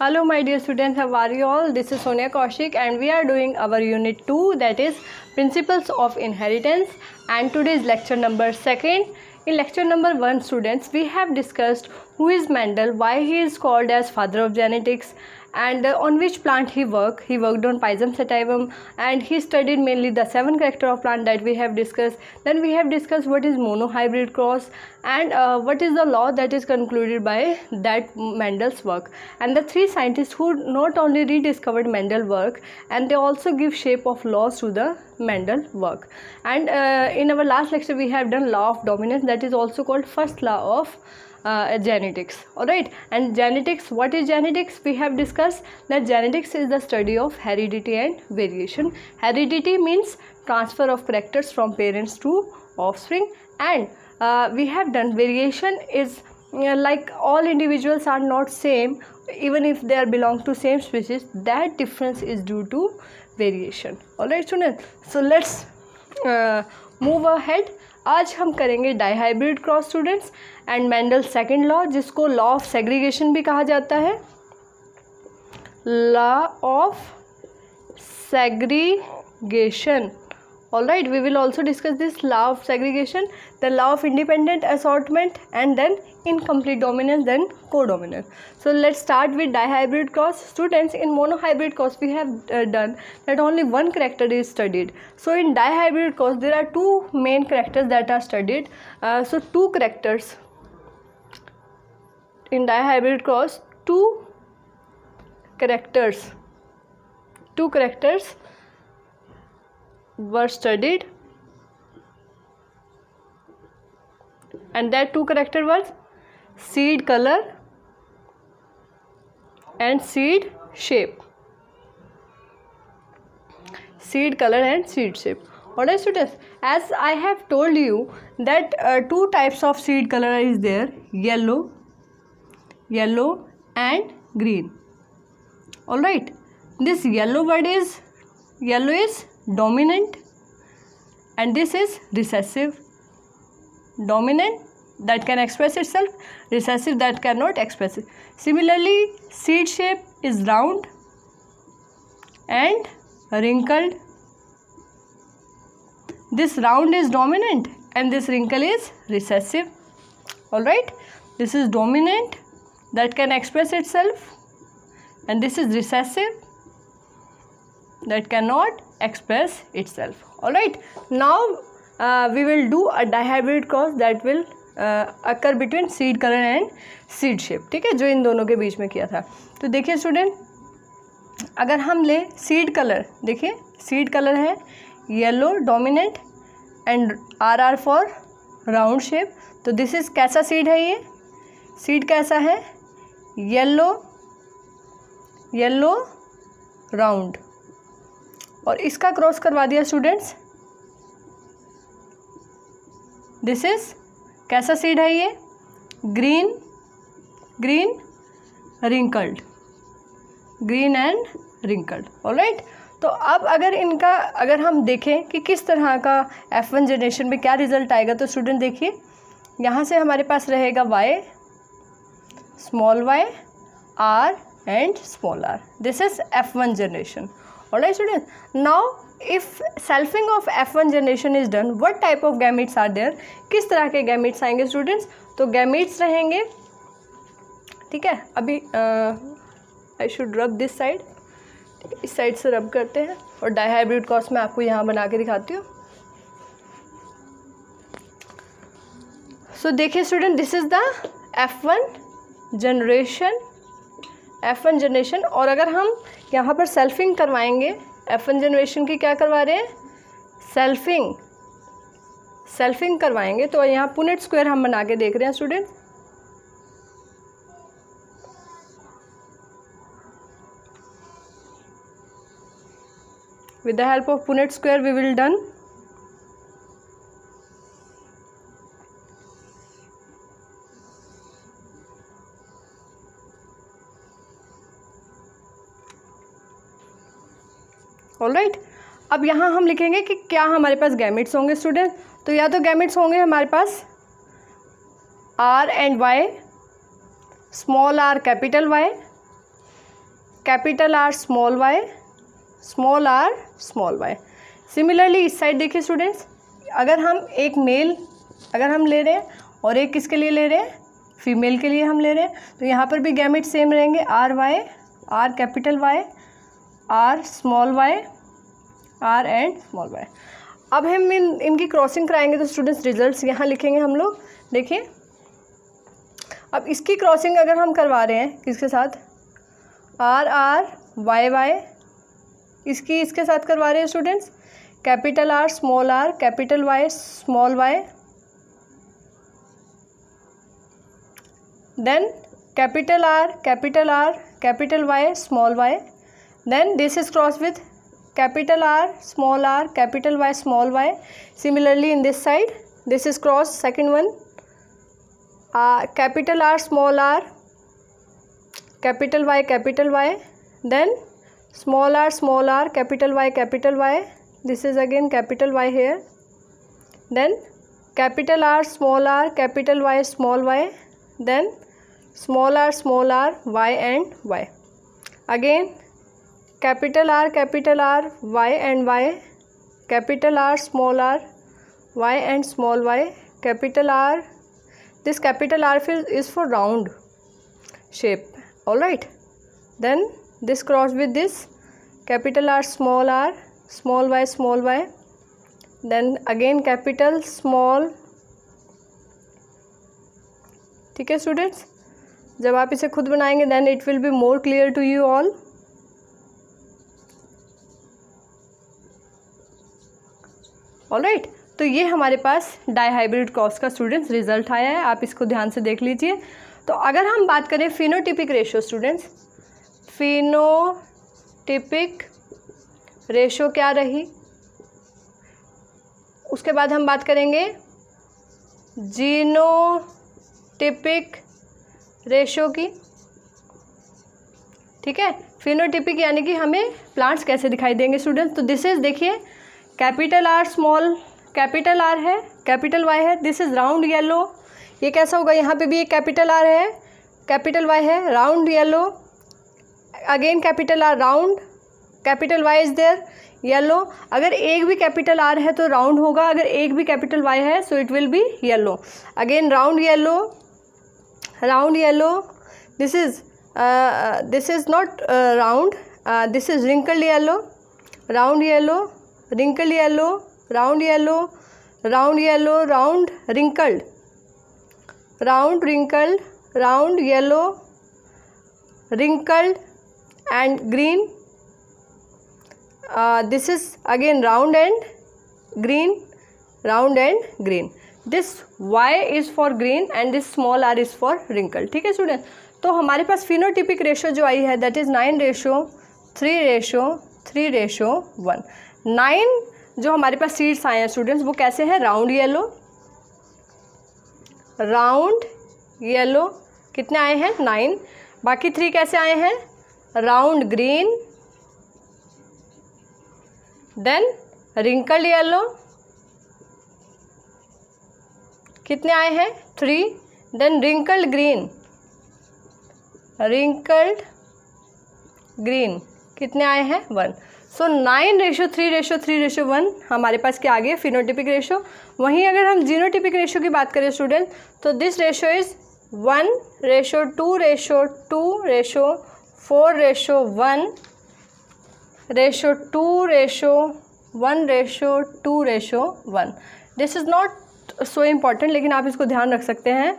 Hello my dear students, how are you all? This is Sonia Kaushik and we are doing our unit 2, that is Principles of Inheritance, and today is lecture number 2. In lecture number 1 students, we have discussed who is Mendel, why he is called as father of genetics, and on which plant he worked. He worked on Pisum sativum and he studied mainly the 7 character of plant that we have discussed. Then we have discussed what is monohybrid cross and what is the law that is concluded by that Mendel's work, and the 3 scientists who not only rediscovered Mendel work and they also give shape of laws to the Mendel work. And in our last lecture we have done law of dominance, that is also called first law of genetics. Alright, and genetics, what is genetics? We have discussed that genetics is the study of heredity and variation. Heredity means transfer of characters from parents to offspring, and we have done variation is like all individuals are not same, even if they are belong to same species, that difference is due to variation. Alright students, so let's move ahead. आज हम करेंगे dihybrid cross students and Mendel second law, जिसको law of segregation भी कहा जाता है, law of segregation. Alright, we will also discuss this law of segregation, the law of independent assortment, and then incomplete dominance, then codominance. So let's start with dihybrid cross. Students, in monohybrid cross we have done that only one character is studied. So in dihybrid cross there are 2 main characters that are studied. So 2 characters in dihybrid cross, 2 characters were studied, and that 2 character was seed color and seed shape. Seed color and seed shape. Alright students, as I have told you that 2 types of seed color is there, yellow and green. Alright, this yellow is dominant and this is recessive. Dominant that can express itself, recessive that cannot express it. Similarly, seed shape is round and wrinkled. This round is dominant and this wrinkle is recessive. Alright, this is dominant that can express itself and this is recessive that cannot express itself. Alright, now we will do a dihybrid cross that will occur between seed color and seed shape. ठीक है, जो इन दोनों के बीच में किया था. तो देखिए स्टूडेंट, अगर हम ले सीड कलर, देखिए सीड कलर है yellow dominant and R for round shape. तो दिस इज कैसा सीड है, ये सीड कैसा है, येलो राउंड, और इसका क्रॉस करवा दिया स्टूडेंट्स. दिस इज कैसा सीड है, ये green wrinkled, green and wrinkled. Alright, तो अब अगर हम देखें कि किस तरह का F1 जनरेशन में क्या रिजल्ट आएगा, तो स्टूडेंट देखिए यहाँ से हमारे पास रहेगा y, small y, r and small r. This is F1 generation. Alright students, now if selfing of F1 generation is done, what type of gametes are there? किस तरह के gametes आएंगे students? तो gametes रहेंगे, ठीक है, अभी I should rub this side, इस साइड से रब करते हैं और डाइहाइब्रिड क्रॉस में आपको यहाँ बना के दिखाती हूँ. सो देखिए student, this is the F1 generation, और अगर हम यहाँ पर सेल्फिंग करवाएंगे, F1 जनरेशन की क्या करवा रहे हैं, सेल्फिंग करवाएंगे. तो यहाँ पुनेट स्क्वायर हम बना के देख रहे हैं student. With the help of Punnett square we will done. Alright, अब यहाँ हम लिखेंगे कि क्या हमारे पास गैमेट्स होंगे स्टूडेंट. तो या तो गैमेट्स होंगे हमारे पास R and Y, small r capital Y, capital R small Y, small R small Y. Similarly इस साइड देखिए स्टूडेंट्स, अगर हम एक मेल अगर हम ले रहे हैं और एक किसके लिए ले रहे हैं, फीमेल के लिए हम ले रहे हैं, तो यहाँ पर भी गैमेट सेम रहेंगे, R Y, R capital Y, R small Y, R and small Y. अब हम इनकी क्रॉसिंग कराएंगे तो स्टूडेंट्स रिजल्ट्स यहाँ लिखेंगे हम लोग। देखिए अब इसकी क्रॉसिंग अगर हम करवा रहे हैं किसके साथ, आर आर वाई वाई, इसकी इसके साथ करवा रहे हैं students, capital R small R capital Y small Y, then capital R capital Y small Y, then this is crossed with capital R small r capital Y small y. Similarly in this side this is crossed, second one, capital R small r capital Y, then small r capital Y, this is again capital Y here, then capital R small r capital Y small y, then small r y and y, again capital R y and y, capital R small r y and small y, capital R, this capital R is for round shape, alright, then this cross with this capital R small y, then again capital small, ठीक है students. जब आप इसे खुद बनाएंगे then it will be more clear to you all। Alright, तो ये हमारे पास डाईहाइब्रिड क्रॉस का स्टूडेंट्स रिजल्ट आया है, आप इसको ध्यान से देख लीजिए। तो अगर हम बात करें phenotypic ratio students, phenotypic ratio क्या रही, उसके बाद हम बात करेंगे जीनोटिपिक रेशो की, ठीक है। फिनोटिपिक यानी कि हमें प्लांट्स कैसे दिखाई देंगे स्टूडेंट्स, तो दिस इज, देखिए capital R small capital R है, कैपिटल वाई है, दिस इज राउंड येलो, ये कैसा होगा, यहाँ पे भी एक कैपिटल आर है कैपिटल वाई है, round yellow, again capital R round, capital Y is there yellow. अगर एक भी कैपिटल आर है तो राउंड होगा, अगर एक भी कैपिटल वाई है so it will be yellow, again round yellow, this is not round, this is wrinkled yellow, round yellow, wrinkled yellow, round yellow, round yellow, round wrinkled, round yellow, wrinkled and green, this is again round and green, this Y is for green and this small r is for wrinkled, ठीक है student. तो हमारे पास phenotypic ratio जो आई है that is 9:3:1। 9 जो हमारे पास seeds आए हैं स्टूडेंट्स वो कैसे हैं, राउंड येलो, कितने आए हैं 9, बाकी 3 कैसे आए हैं, round green, then wrinkled yellow, कितने आए हैं 3, देन रिंकल्ड ग्रीन, कितने आए हैं 1। सो 9:3:1 हमारे पास क्या आ गया, फिनोटिपिक रेशो। वहीं अगर हम जीनोटिपिक रेशो की बात करें स्टूडेंट तो this ratio is 1:2:1, this is not so important, लेकिन आप इसको ध्यान रख सकते हैं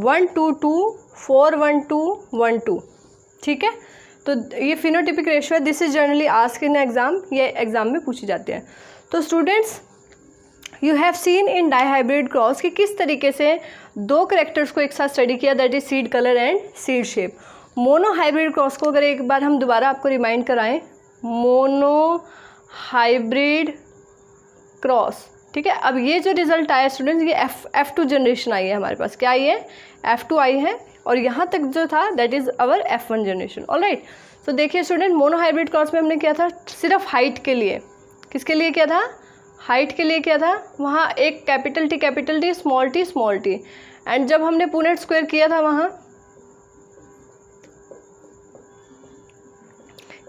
1:2:2, 4:1:2:1:2, ठीक है। तो ये फिनोटिपिक रेशो है, this is generally ask in exam, ये एग्जाम में पूछी जाते हैं। तो students you have seen in dihybrid cross कि किस तरीके से 2 कैरेक्टर्स को एक साथ स्टडी किया, that is seed colour and seed shape. Mono hybrid cross को अगर एक बार हम दोबारा आपको रिमाइंड कराएं, मोनो हाइब्रिड क्रॉस, ठीक है। अब ये जो रिजल्ट आया स्टूडेंट्स, ये F2 जनरेशन आई है हमारे पास, क्या आई है, F2 आई है, और यहाँ तक जो था that is our F1 generation, alright. तो देखिए स्टूडेंट, मोनो हाइब्रिड क्रॉस में हमने किया था सिर्फ हाइट के लिए, किसके लिए किया था, हाइट के लिए किया था, वहाँ एक capital T small T, and जब हमने पुनेट स्क्वायर किया था वहाँ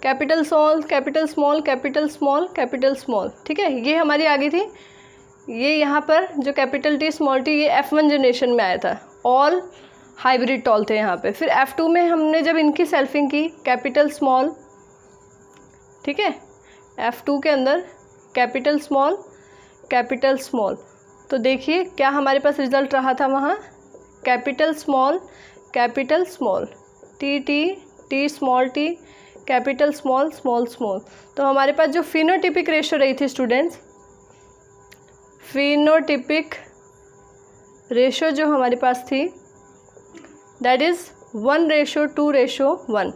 capital small, capital small, capital small, capital small, ठीक है। ये हमारी आ गई थी। ये यहाँ पर जो कैपिटल टी स्मॉल टी, ये F1 जनरेशन में आया था, ऑल हाइब्रिड टॉल थे यहाँ पे। फिर F2 में हमने जब इनकी सेल्फिंग की, कैपिटल स्मॉल, ठीक है, F2 के अंदर कैपिटल स्मॉल, कैपिटल स्मॉल, तो देखिए क्या हमारे पास रिजल्ट रहा था वहाँ, capital small, capital small, T T, T small T, capital small, small small. तो हमारे पास जो फिनोटिपिक रेशो रही थी स्टूडेंट्स, फिनोटिपिक रेशो जो हमारे पास थी, दैट इज़ 1:2:1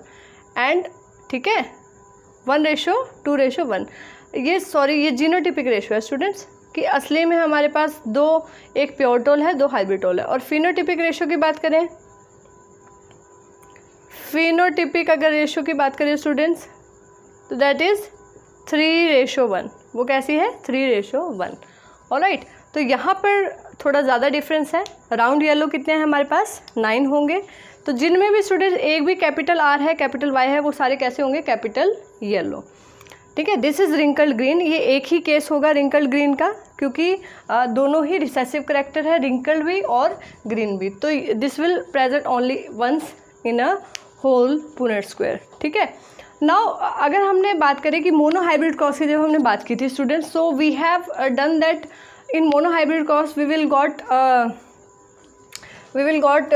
एंड, ठीक है, 1:2:1। ये सॉरी, ये जीनोटिपिक रेशो है स्टूडेंट्स, कि असली में हमारे पास दो, एक प्योर टोल है, दो हाइब्रिड टोल है। और फिनोटिपिक रेशो की बात करें, फिनोटिपिक अगर रेशो की बात करें स्टूडेंट्स, तो दैट इज़ 3:1। वो कैसी है, 3:1। ऑलराइट, तो यहाँ पर थोड़ा ज़्यादा डिफरेंस है। राउंड येलो कितने हैं हमारे पास, 9 होंगे। तो जिनमें भी स्टूडेंट्स एक भी कैपिटल आर है, कैपिटल वाई है, वो सारे कैसे होंगे, कैपिटल येलो, ठीक है। दिस इज़ रिंकल्ड ग्रीन, ये एक ही केस होगा रिंकल्ड ग्रीन का, क्योंकि दोनों ही रिसेसिव करेक्टर है, रिंकल्ड भी और ग्रीन भी। तो this will present only once in a whole Punnett square, ठीक है। नाउ अगर हमने बात करें कि मोनो हाइब्रिड क्रॉस की जब हमने बात की थी students, so we have done that in monohybrid cross we will got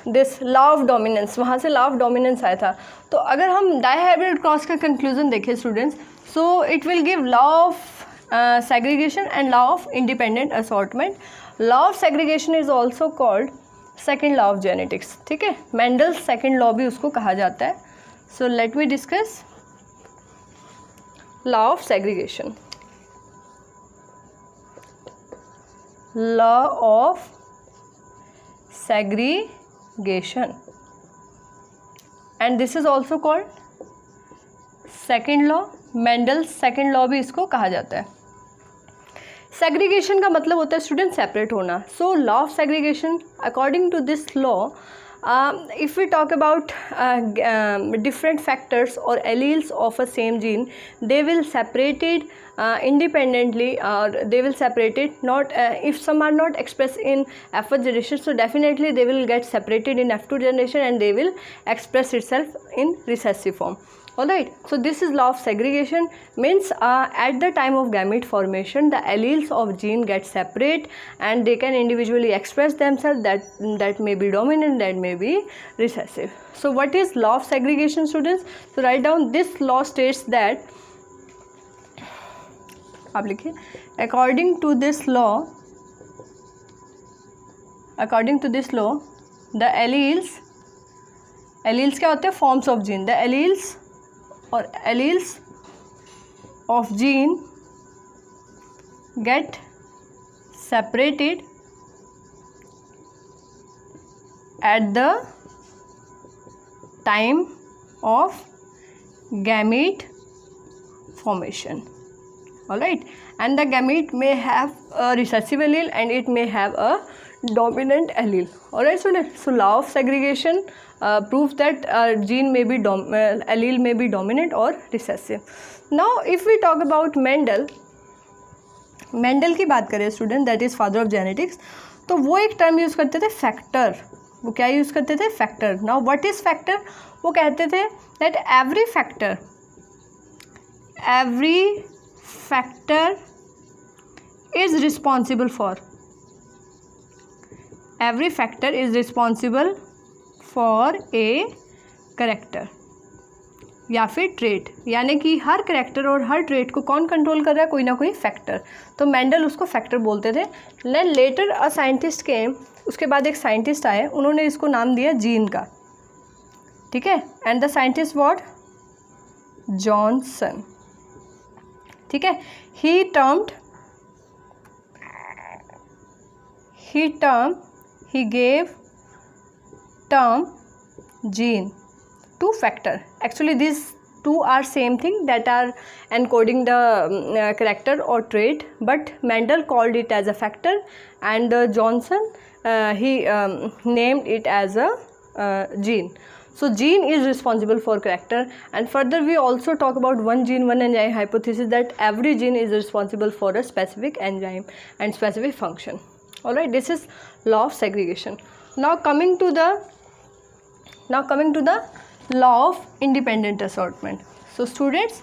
this law of dominance, वहाँ से लॉ ऑफ डोमिनेंस आया था। तो अगर हम डाई हाइब्रिड क्रॉस का कंक्लूजन देखें students, so it will give law of segregation and law of independent assortment. Law of segregation is also called second law of genetics, ठीक है, मेंडल्स सेकेंड लॉ भी उसको कहा जाता है। So let me discuss law of segregation. Law of segregation and this is also called second law, Mendel's second law भी इसको कहा जाता है। सेग्रीगेशन का मतलब होता है स्टूडेंट सेपरेट होना। So law of segregation according to this law, if we talk about different factors or alleles of a same gene, they will separate it independently, or they will separate it not if some are not expressed in F1 generation, so definitely they will get separated in F2 generation and they will express itself in recessive form. Alright, so this is law of segregation, means at the time of gamete formation the alleles of gene get separate and they can individually express themselves, that may be dominant, that may be recessive. So what is law of segregation students? So write down, this law states that, आप लिखिए, according to this law the alleles क्या होते हैं, forms of gene, the alleles of gene get separated at the time of gamete formation. Alright, and the gamete may have a recessive allele and it may have a dominant allele. Alright, so law of segregation proves that gene may be allele may be dominant or recessive. Now if we talk about Mendel की बात करें student, that is father of genetics, तो वो एक term use करते थे factor. वो क्या यूज़ करते थे, factor. Now what is factor? वो कहते थे that every factor is responsible for a character या फिर ट्रेट, यानी कि हर करेक्टर और हर ट्रेट को कौन कंट्रोल कर रहा है, कोई ना कोई फैक्टर। तो मेंडल उसको फैक्टर बोलते थे। देन लेटर अ साइंटिस्ट केम, उसके बाद एक साइंटिस्ट आए, उन्होंने इसको नाम दिया जीन का, ठीक है, and the scientist what, Johnson, ठीक है। he gave term gene to factor. Actually these two are same thing, that are encoding the character or trait, but Mendel called it as a factor and Johnson he named it as a gene. So gene is responsible for character, and further we also talk about one gene one enzyme hypothesis, that every gene is responsible for a specific enzyme and specific function. All right, this is law of segregation. Now coming to the law of independent assortment. So students,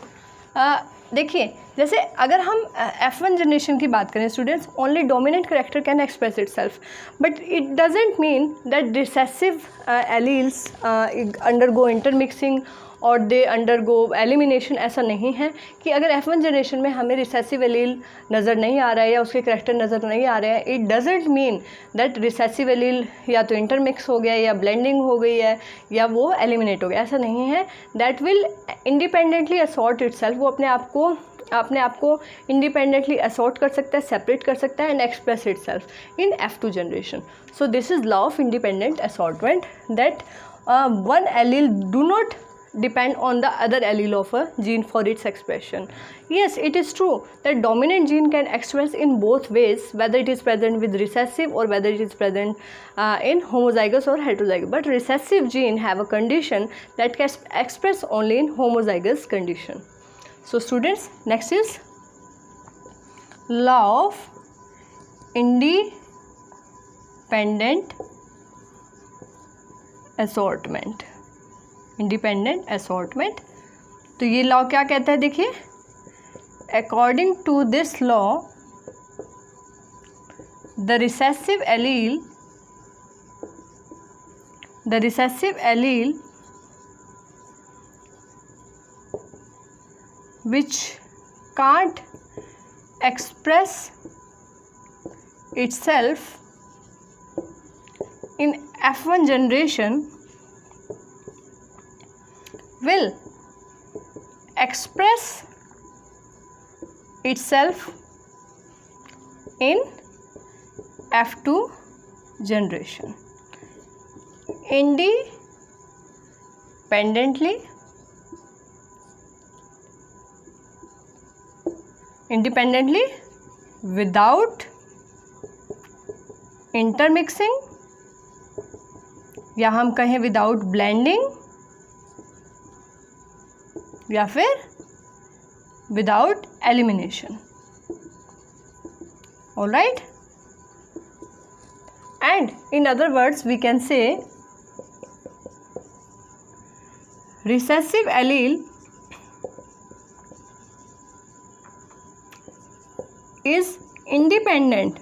देखिए, जैसे अगर हम F1 generation की बात करें students, only dominant character can express itself, but it doesn't mean that recessive alleles undergo intermixing और they undergo elimination. ऐसा नहीं है कि अगर F1 जनरेशन में हमें रिसेसिव एलील नज़र नहीं आ रहा है या उसके करेक्टर नज़र नहीं आ रहे हैं, it doesn't mean that recessive allele या तो इंटरमिक्स हो गया या ब्लेंडिंग हो गई है या वो एलिमिनेट हो गया. ऐसा नहीं है. That will independently assort itself, वो अपने आप को इंडिपेंडेंटली असॉर्ट कर सकता है, सेपरेट कर सकता है and express itself in F2 generation. So this is law of independent assortment, that one allele do not depend on the other allele of a gene for its expression. Yes, it is true that dominant gene can express in both ways, whether it is present with recessive or whether it is present in homozygous or heterozygous. But recessive gene have a condition that can express only in homozygous condition. So students, next is law of independent assortment. Independent assortment. तो ये law क्या कहता है, देखिए, according to this law the recessive allele which can't express itself in F1 generation will express itself in F2 generation independently without intermixing, या हम कहें without blending, या फिर without elimination. All right, and in other words we can say recessive allele is independent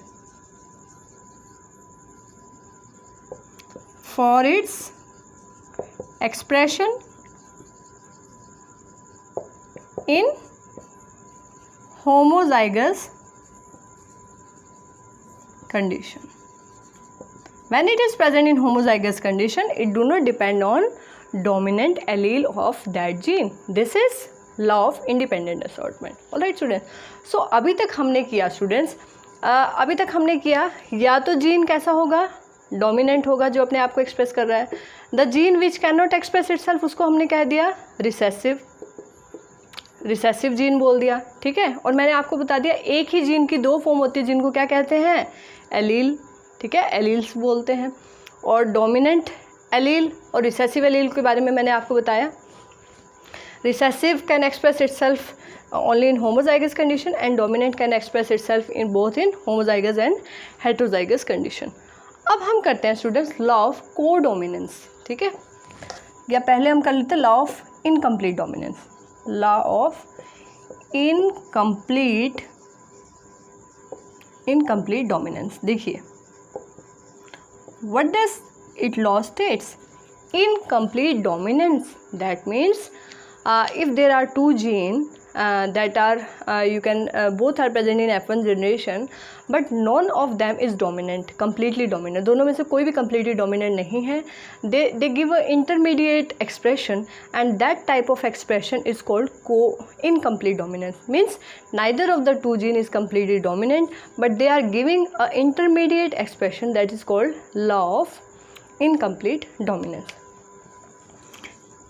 for its expression in homozygous condition. When it is present in homozygous condition, it do not depend on dominant allele of that gene. This is law of independent assortment. All right students, so अभी तक हमने किया students, अभी तक हमने किया, या तो जीन कैसा होगा, डोमिनेंट होगा जो अपने आप को एक्सप्रेस कर रहा है. The gene which can not express itself, उसको हमने कह दिया रिसेसिव जीन बोल दिया. ठीक है, और मैंने आपको बता दिया एक ही जीन की दो फॉर्म होती है जिनको क्या कहते हैं, एलील. ठीक है, एलील्स बोलते हैं. और डोमिनेंट एलील और रिसेसिव एलील के बारे में मैंने आपको बताया. Recessive can express itself only in homozygous condition and dominant can express itself in both in homozygous and heterozygous condition. अब हम करते हैं स्टूडेंट्स लॉ ऑफ कोडोमिनेंस. ठीक है, या पहले हम कर लेते हैं law of incomplete dominance. Law of incomplete dominance. देखिए, what does it law states, incomplete dominance, that means if there are two genes that are both are present in F1 generation but none of them is dominant, completely dominant, दोनों में से कोई भी completely dominant नहीं है, they give a intermediate expression and that type of expression is called incomplete dominance. Means neither of the two gene is completely dominant but they are giving a intermediate expression, that is called law of incomplete dominance.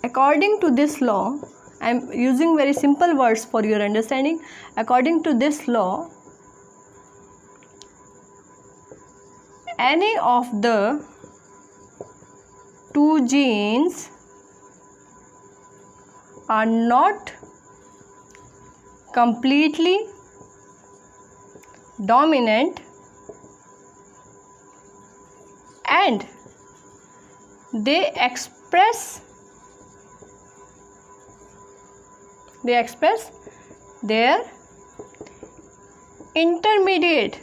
According to this law, I am using very simple words for your understanding. According to this law, any of the two genes are not completely dominant and they express their intermediate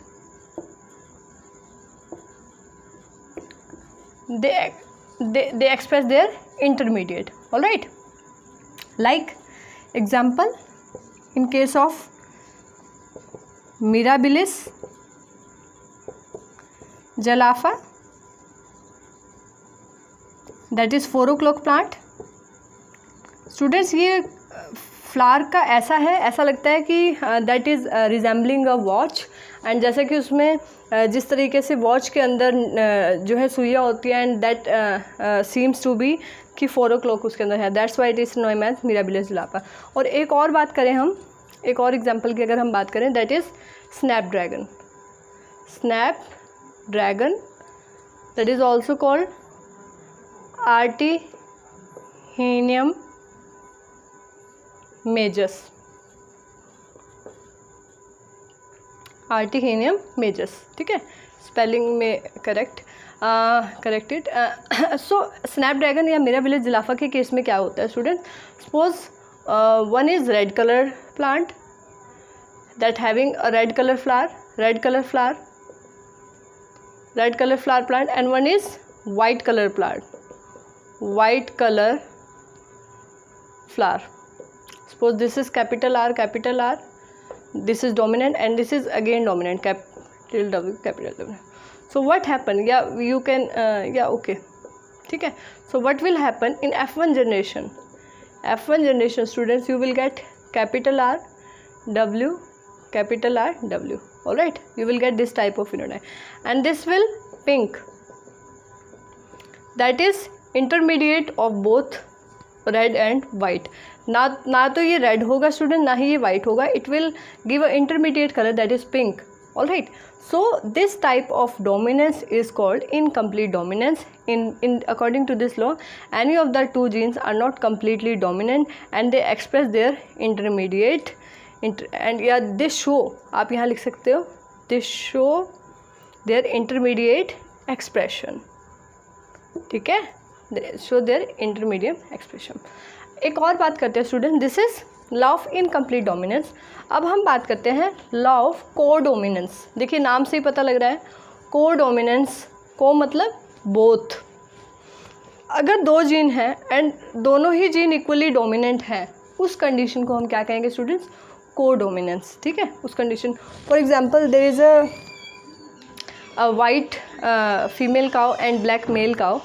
they express their intermediate. All right, like example, in case of Mirabilis jalafa, that is 4 o'clock plant. Students ये flower का ऐसा है, ऐसा लगता है कि that is resembling a watch, and जैसे कि उसमें जिस तरीके से वॉच के अंदर जो है सुइयाँ होती हैं, and that seems to be कि 4 o'clock उसके अंदर है, that's why it is known as Mirabilis jalapa. और एक और बात करें हम, एक और एग्जांपल की अगर हम बात करें, that is snapdragon. Snapdragon that is also called antirrhinum majus. Antirrhinum majus, ठीक है, स्पेलिंग में करेक्टेड. सो स्नैपड्रैगन या मिराबिलिस जलाफा के केस में क्या होता है student, suppose one is red color plant that having a red color flower plant, and one is white color flower. Suppose this is capital R, this is dominant and this is again dominant, capital W, capital W. So what happen, yeah, you can okay, ठीक है. So what will happen in F1 generation students, you will get capital R W, capital R W. All right, you will get this type of phenotype, and this will pink, that is intermediate of both red and white. ना तो ये red होगा student, ना ही ये white होगा, it will give a intermediate color, that is pink. All right, so this type of dominance is called incomplete dominance. In according to this law, any of the two genes are not completely dominant and they express their intermediate and yeah, they show, आप यहाँ लिख सकते हो, they show their intermediate expression, ठीक है, they show their intermediate expression. एक और बात करते हैं student, this is law of incomplete dominance. अब हम बात करते हैं लॉ ऑफ कोडोमिनेंस. देखिए नाम से ही पता लग रहा है, कोडोमिनेंस, को मतलब बोथ. अगर दो जीन हैं एंड दोनों ही जीन इक्वली डोमिनेंट हैं, उस कंडीशन को हम क्या कहेंगे स्टूडेंट्स, कोडोमिनेंस, ठीक है, उस condition. For example there is a white female cow and black male cow,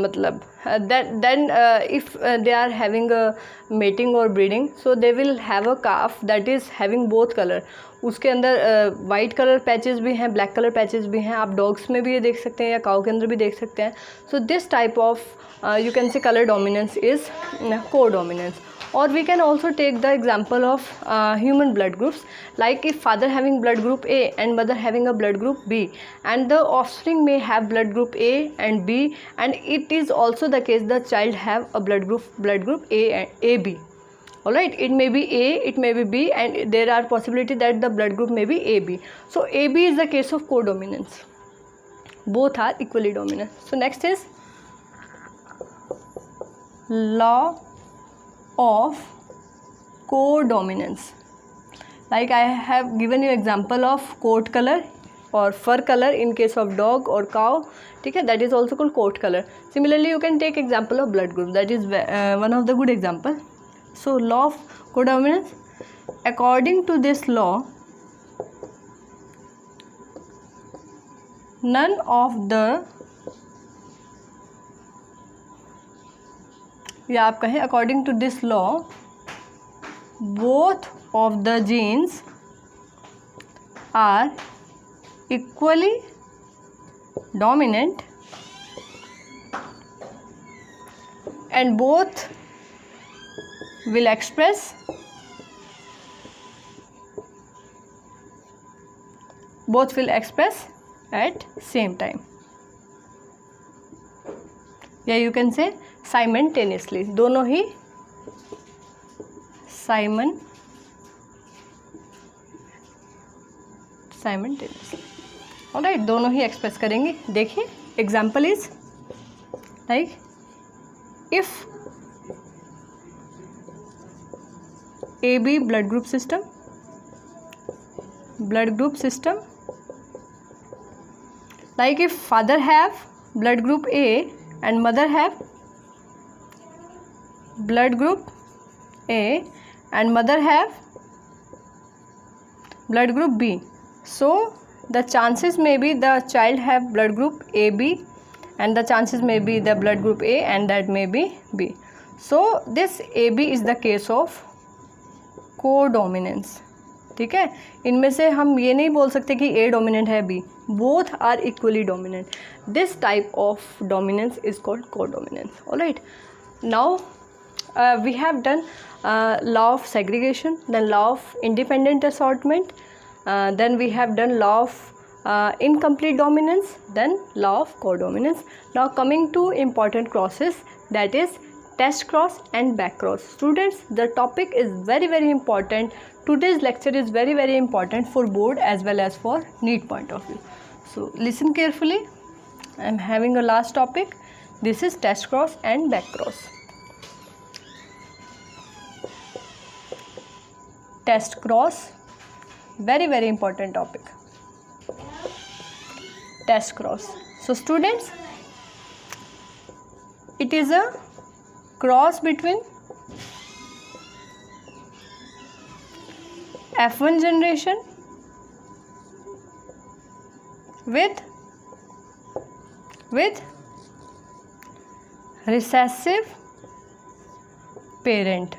मतलब then if they are having a mating or breeding, so they will have a calf that is having both color. उसके अंदर white colour patches भी हैं, black colour patches भी हैं. आप dogs में भी ये देख सकते हैं या काउ के अंदर भी देख सकते हैं. So this type of you can say color dominance is codominance. Or we can also take the example of human blood groups, like if father having blood group A and mother having a blood group B, and the offspring may have blood group A and B, and it is also the case the child have a blood group A and AB. All right, it may be A, it may be B, and there are possibility that the blood group may be AB. So AB is the case of codominance, both are equally dominant. So next is law of codominance. Like I have given you example of coat color or fur color in case of dog or cow, ठीक है, that is also called coat color. Similarly you can take example of blood group, that is one of the good example. So law of codominance, according to this law, none of the, या आप कहें according to this law, both of the genes are equally dominant and both will express at same time. या you can say simultaneously, दोनों ही simultaneously. Alright, दोनों ही express करेंगे। देखिए example is like if AB blood group system like if father have blood group A and mother have blood group A and mother have blood group B, so the chances may be the child have blood group AB and the chances may be the blood group A and that may be B. So this AB is the case of codominance. ठीक है, इनमें से हम ये नहीं बोल सकते कि A डोमिनेंट है B, both are equally dominant. This type of dominance is called codominance. All right, now we have done law of segregation, then law of independent assortment, then we have done law of incomplete dominance, then law of codominance. Now coming to important crosses, that is test cross and back cross. Students, the topic is very important. Today's lecture is very important for board as well as for NEET point of view. So listen carefully. I am having a last topic. This is test cross and back cross. Test cross, very important topic. Test cross. So students, it is a cross between F1 generation with recessive parent,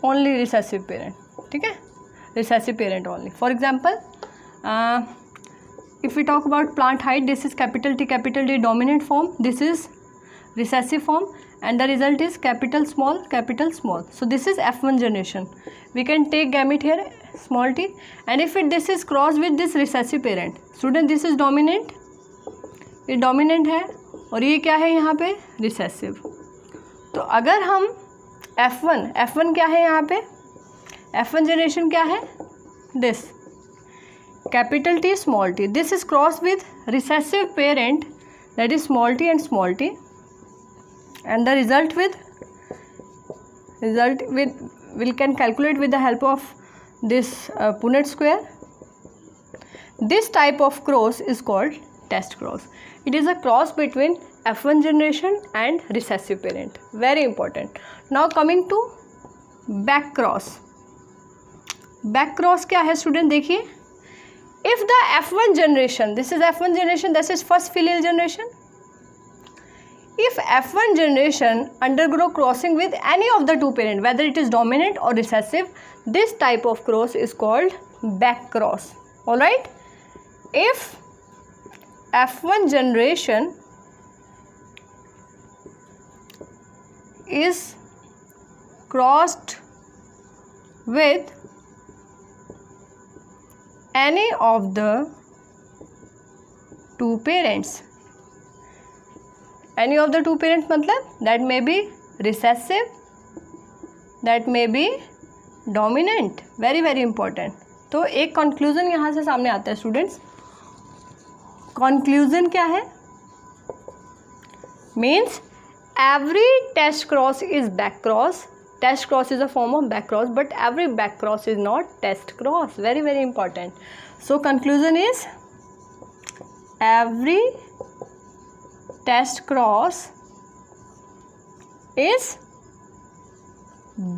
only recessive parent. ठीक है, recessive parent only. For example, if we talk about plant height, this is capital T dominant form, this is recessive form, and the result is capital small. So this is F1 generation. We can take gamete here small t, and if this is crossed with this recessive parent, student this is dominant, ये dominant है और ये क्या है यहाँ पे recessive. तो अगर हम F1 क्या है यहाँ पे, F1 generation क्या है, this capital T small t, this is crossed with recessive parent, that is small t and small t, and the result we can calculate with the help of this Punnett square. This type of cross is called test cross. It is a cross between F1 generation and recessive parent, very important. Now coming to back cross. Back cross क्या है student, देखिए, if the F1 generation, this is F1 generation, this is first filial generation, if F1 generation undergo crossing with any of the two parents, whether it is dominant or recessive, this type of cross is called back cross. Alright, if F1 generation is crossed with any of the two parents, any of the two parents मतलब that may be recessive, that may be dominant, very important. तो एक conclusion यहाँ से सामने आता है students. Conclusion क्या है? Means every test cross is back cross. Test cross is a form of back cross, but every back cross is not test cross. Very important. So conclusion is every test cross is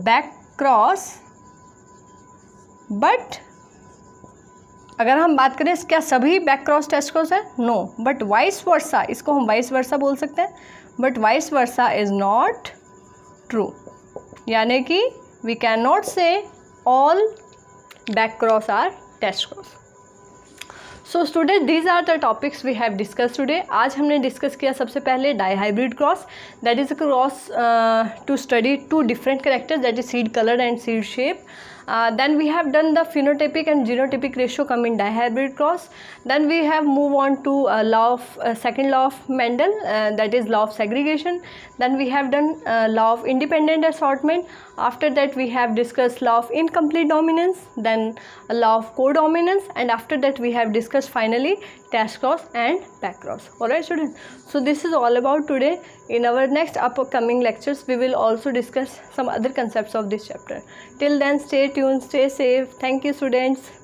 back cross, but अगर हम बात करें क्या सभी back cross test cross है, no, but vice versa, इसको हम vice versa बोल सकते हैं, but vice versa is not true, यानी कि we can not say all back cross are test cross. So student, these are the topics we have discussed today. आज हमने discuss किया सबसे पहले dihybrid cross, that is a cross to study two different characters, that is seed colour and seed shape. Then we have done the phenotypic and genotypic ratio come in dihybrid cross. Then we have move on to second law of Mendel, that is law of segregation. Then we have done law of independent assortment. After that we have discussed law of incomplete dominance, then law of codominance, and after that we have discussed finally test cross and back cross. Alright students, so this is all about today. In our next upcoming lectures we will also discuss some other concepts of this chapter. Till then, stay tuned, stay safe. Thank you students.